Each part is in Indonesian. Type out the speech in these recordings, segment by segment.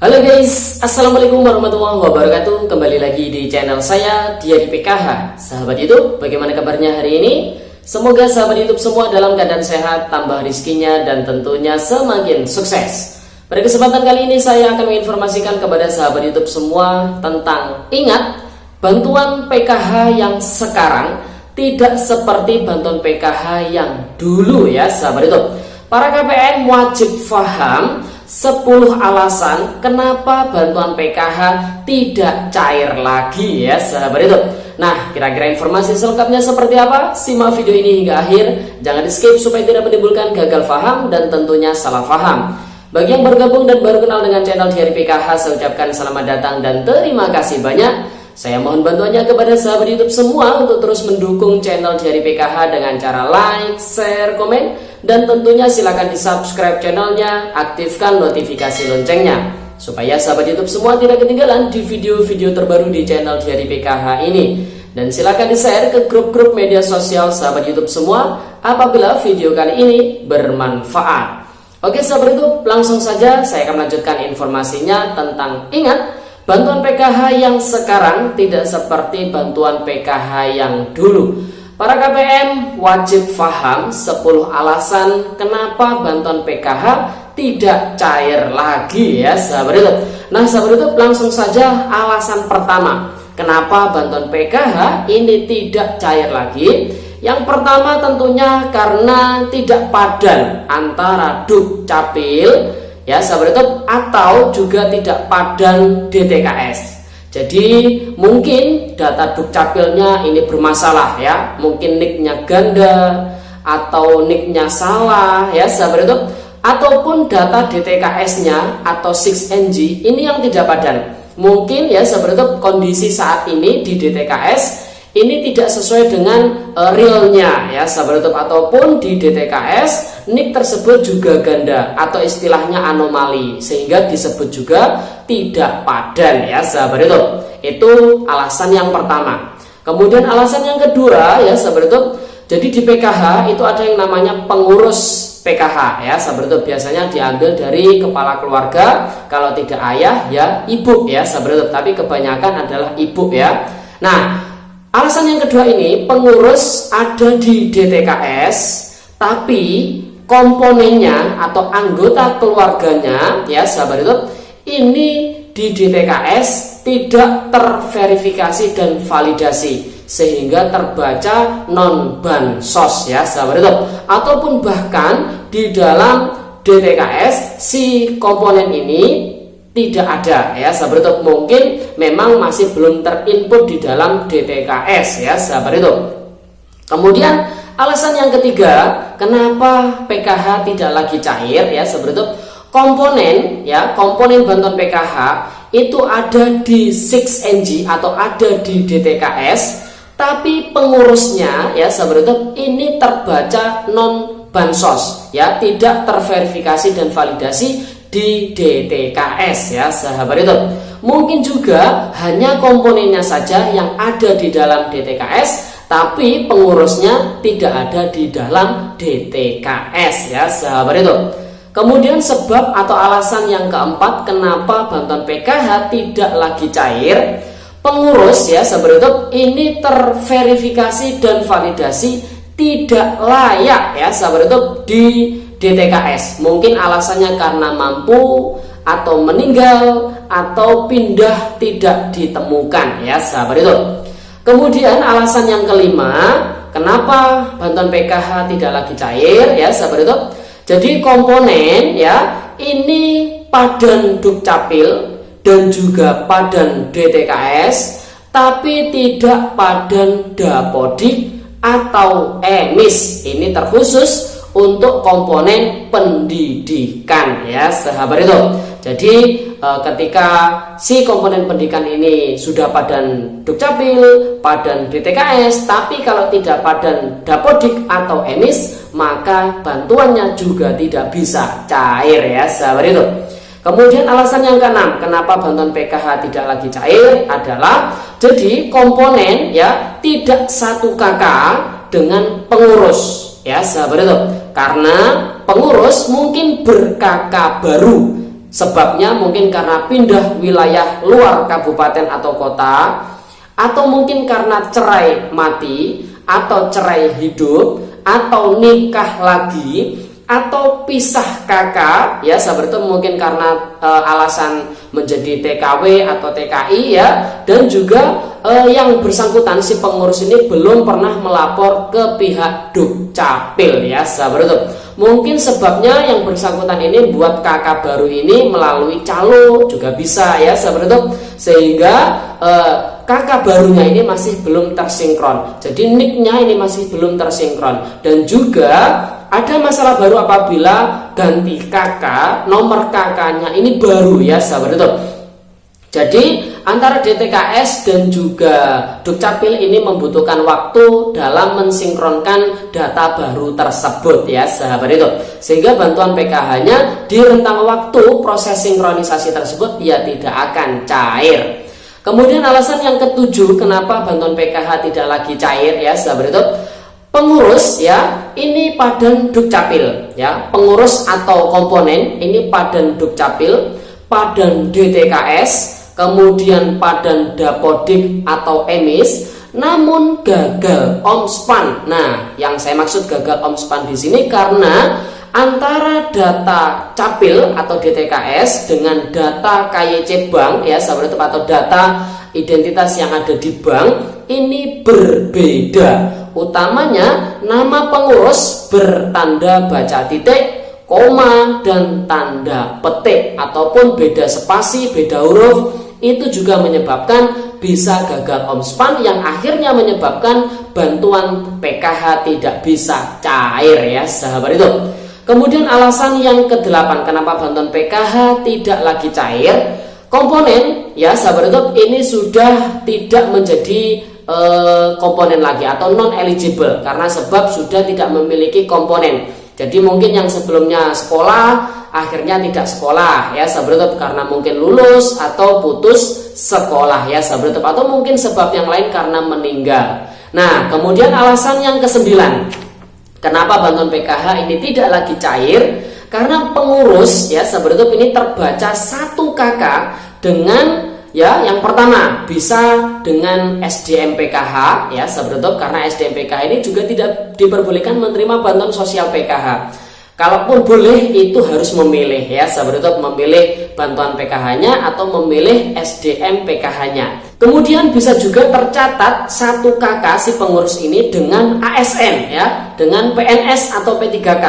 Halo guys, assalamualaikum warahmatullahi wabarakatuh. Kembali lagi di channel saya Dia di PKH. Sahabat YouTube, bagaimana kabarnya hari ini? Semoga sahabat YouTube semua dalam keadaan sehat, tambah rizkinya, dan tentunya semakin sukses. Pada kesempatan kali ini saya akan menginformasikan kepada sahabat YouTube semua tentang ingat, bantuan PKH yang sekarang tidak seperti bantuan PKH yang dulu ya sahabat YouTube. Para KPN wajib paham 10 alasan kenapa bantuan PKH tidak cair lagi ya sahabat YouTube. Nah, kira-kira informasi selengkapnya seperti apa? Simak video ini hingga akhir. Jangan di skip supaya tidak menimbulkan gagal paham dan tentunya salah paham. Bagi yang bergabung dan baru kenal dengan channel Diari PKH, saya ucapkan selamat datang dan terima kasih banyak. Saya mohon bantuannya kepada sahabat YouTube semua untuk terus mendukung channel Diari PKH dengan cara like, share, komen, dan tentunya silakan di subscribe channelnya, aktifkan notifikasi loncengnya supaya sahabat YouTube semua tidak ketinggalan di video-video terbaru di channel Diari PKH ini. Dan silakan di share ke grup-grup media sosial sahabat YouTube semua apabila video kali ini bermanfaat. Oke sahabat YouTube, langsung saja saya akan melanjutkan informasinya tentang ingat, bantuan PKH yang sekarang tidak seperti bantuan PKH yang dulu. Para KPM wajib paham 10 alasan kenapa bantuan PKH tidak cair lagi ya sahabat YouTube. Nah sahabat YouTube, langsung saja alasan pertama kenapa bantuan PKH ini tidak cair lagi. Yang pertama tentunya karena tidak padan antara Dukcapil ya sahabat YouTube atau juga tidak padan DTKS. Jadi mungkin data Dukcapilnya ini bermasalah ya, mungkin nicknya ganda atau nicknya salah ya sahabat YouTube, ataupun data DTKS-nya atau 6NG ini yang tidak padan. Mungkin ya sahabat YouTube kondisi saat ini di DTKS ini tidak sesuai dengan realnya ya sahabat YouTube, ataupun di DTKS nick tersebut juga ganda atau istilahnya anomali sehingga disebut juga tidak padan ya sahabat YouTube. Itu alasan yang pertama. Kemudian alasan yang kedua ya sahabat YouTube, jadi di PKH itu ada yang namanya pengurus PKH ya sahabat YouTube, biasanya diambil dari kepala keluarga, kalau tidak ayah ya ibu ya sahabat YouTube, tapi kebanyakan adalah ibu ya. Nah, alasan yang kedua ini, pengurus ada di DTKS tapi komponennya atau anggota keluarganya ya sahabat YouTube ini di DTKS tidak terverifikasi dan validasi sehingga terbaca non bansos ya sahabat YouTube, ataupun bahkan di dalam DTKS si komponen ini tidak ada ya sahabat YouTube, mungkin memang masih belum terinput di dalam DTKS ya sahabat YouTube. Kemudian alasan yang ketiga kenapa PKH tidak lagi cair ya sahabat YouTube, komponen bantuan PKH itu ada di 6NG atau ada di DTKS, tapi pengurusnya ya sahabat YouTube ini terbaca non bansos ya, tidak terverifikasi dan validasi di DTKS ya sahabat YouTube. Mungkin juga hanya komponennya saja yang ada di dalam DTKS, tapi pengurusnya tidak ada di dalam DTKS ya sahabat YouTube. Kemudian sebab atau alasan yang keempat kenapa bantuan PKH tidak lagi cair, pengurus ya sahabat YouTube ini terverifikasi dan validasi tidak layak ya sahabat YouTube di DTKS. Mungkin alasannya karena mampu atau meninggal atau pindah tidak ditemukan ya sahabat YouTube. Kemudian alasan yang kelima kenapa bantuan PKH tidak lagi cair ya sahabat YouTube, jadi komponen ya ini padan Dukcapil dan juga padan DTKS tapi tidak padan Dapodik atau emis. Ini terkhusus untuk komponen pendidikan ya sahabat YouTube. Jadi ketika si komponen pendidikan ini sudah padan Dukcapil, padan DTKS, tapi kalau tidak padan Dapodik atau emis, maka bantuannya juga tidak bisa cair ya sahabat YouTube. Kemudian alasan yang keenam kenapa bantuan PKH tidak lagi cair adalah jadi komponen ya tidak satu kakak dengan pengurus ya sahabat YouTube. Karena pengurus mungkin berkakak baru Sebabnya mungkin karena pindah wilayah luar kabupaten atau kota, atau mungkin karena cerai mati, atau cerai hidup, atau nikah lagi, atau pisah kakak ya sahabat itu, mungkin karena alasan menjadi TKW atau TKI ya, dan juga yang bersangkutan si pengurus ini belum pernah melapor ke pihak Dukcapil ya sahabat itu. Mungkin sebabnya yang bersangkutan ini buat kakak baru ini melalui calo juga bisa ya sahabat itu, sehingga kakak barunya ini masih belum tersinkron, jadi nicknya ini masih belum tersinkron. Dan juga ada masalah baru apabila ganti kakak, nomor kakaknya ini baru ya sahabat itu. Jadi antara DTKS dan juga Dukcapil ini membutuhkan waktu dalam mensinkronkan data baru tersebut ya sahabat itu, sehingga bantuan PKH-nya di rentang waktu proses sinkronisasi tersebut ya tidak akan cair. Kemudian alasan yang ketujuh kenapa bantuan PKH tidak lagi cair ya sahabat itu, pengurus ya ini padan Dukcapil ya, pengurus atau komponen ini padan Dukcapil, padan DTKS, kemudian padan Dapodik atau Emis, namun gagal omspan. Nah, yang saya maksud gagal omspan di sini karena antara data Capil atau DTKS dengan data KYC bank ya sahabat itu, atau data identitas yang ada di bank ini berbeda. Utamanya nama pengurus bertanda baca titik, koma, dan tanda petik, ataupun beda spasi, beda huruf, itu juga menyebabkan bisa gagal omspan yang akhirnya menyebabkan bantuan PKH tidak bisa cair ya sahabat itu. Kemudian alasan yang ke-8 kenapa bantuan PKH tidak lagi cair, komponen ya sahabat itu ini sudah tidak menjadi komponen lagi atau non eligible karena sebab sudah tidak memiliki komponen. Jadi mungkin yang sebelumnya sekolah akhirnya tidak sekolah ya sahabat itu karena mungkin lulus atau putus sekolah ya sahabat itu, atau mungkin sebab yang lain karena meninggal. Nah, kemudian alasan yang ke-9 kenapa bantuan PKH ini tidak lagi cair, karena pengurus ya sahabat itu ini terbaca satu kakak dengan ya, yang pertama bisa dengan SDM PKH ya sahabat YouTube, karena SDM PKH ini juga tidak diperbolehkan menerima bantuan sosial PKH. Kalaupun boleh itu harus memilih ya sahabat YouTube, memilih bantuan PKH-nya atau memilih SDM PKH-nya. Kemudian bisa juga tercatat satu kakak si pengurus ini dengan ASN ya, dengan PNS atau P3K,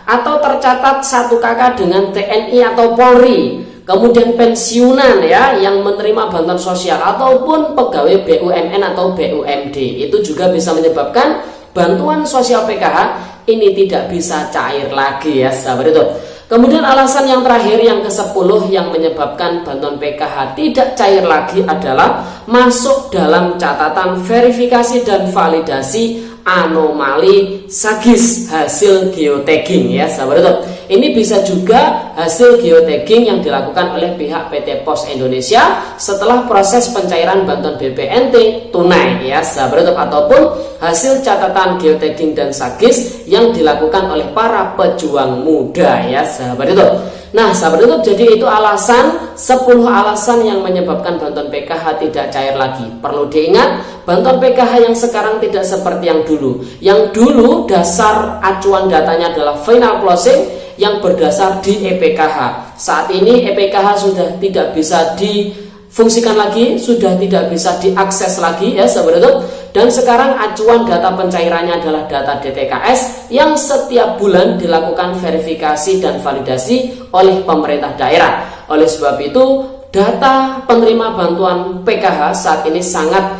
atau tercatat satu kakak dengan TNI atau Polri. Kemudian pensiunan ya yang menerima bantuan sosial ataupun pegawai BUMN atau BUMD, itu juga bisa menyebabkan bantuan sosial PKH ini tidak bisa cair lagi ya sahabat itu. Kemudian alasan yang terakhir yang ke-10 yang menyebabkan bantuan PKH tidak cair lagi adalah masuk dalam catatan verifikasi dan validasi anomali SAGIS hasil geotagging ya sahabat itu. Ini bisa juga hasil geotagging yang dilakukan oleh pihak PT Pos Indonesia setelah proses pencairan bantuan BPNT tunai ya sahabat itu, ataupun hasil catatan geotagging dan SAGIS yang dilakukan oleh para pejuang muda ya sahabat itu. Nah sahabat YouTube, jadi itu alasan 10 alasan yang menyebabkan bantuan PKH tidak cair lagi. Perlu diingat, bantuan PKH yang sekarang tidak seperti yang dulu. Yang dulu dasar acuan datanya adalah final closing yang berdasar di EPKH. Saat ini EPKH sudah tidak bisa difungsikan lagi, sudah tidak bisa diakses lagi ya sahabat YouTube. Dan sekarang acuan data pencairannya adalah data DTKS yang setiap bulan dilakukan verifikasi dan validasi oleh pemerintah daerah. Oleh sebab itu, data penerima bantuan PKH saat ini sangat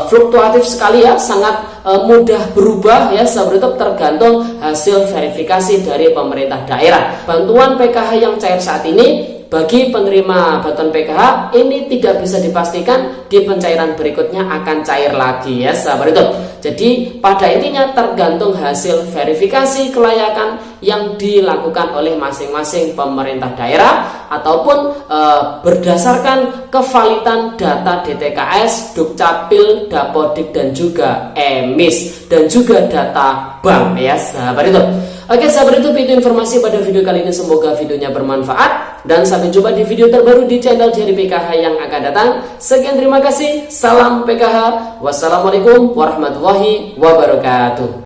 fluktuatif sekali ya, sangat mudah berubah ya sahabat YouTube, tergantung hasil verifikasi dari pemerintah daerah. Bantuan PKH yang cair saat ini bagi penerima bantuan PKH ini tidak bisa dipastikan di pencairan berikutnya akan cair lagi ya sahabat YouTube. Jadi pada intinya tergantung hasil verifikasi kelayakan yang dilakukan oleh masing-masing pemerintah daerah ataupun berdasarkan kevalidan data DTKS, Dukcapil, Dapodik dan juga EMIS dan juga data bank ya sahabat YouTube. Oke sahabat YouTube, itu informasi pada video kali ini, semoga videonya bermanfaat dan sampai jumpa di video terbaru di channel Diari PKH yang akan datang. Sekian, terima kasih, salam PKH, wassalamualaikum warahmatullahi wabarakatuh.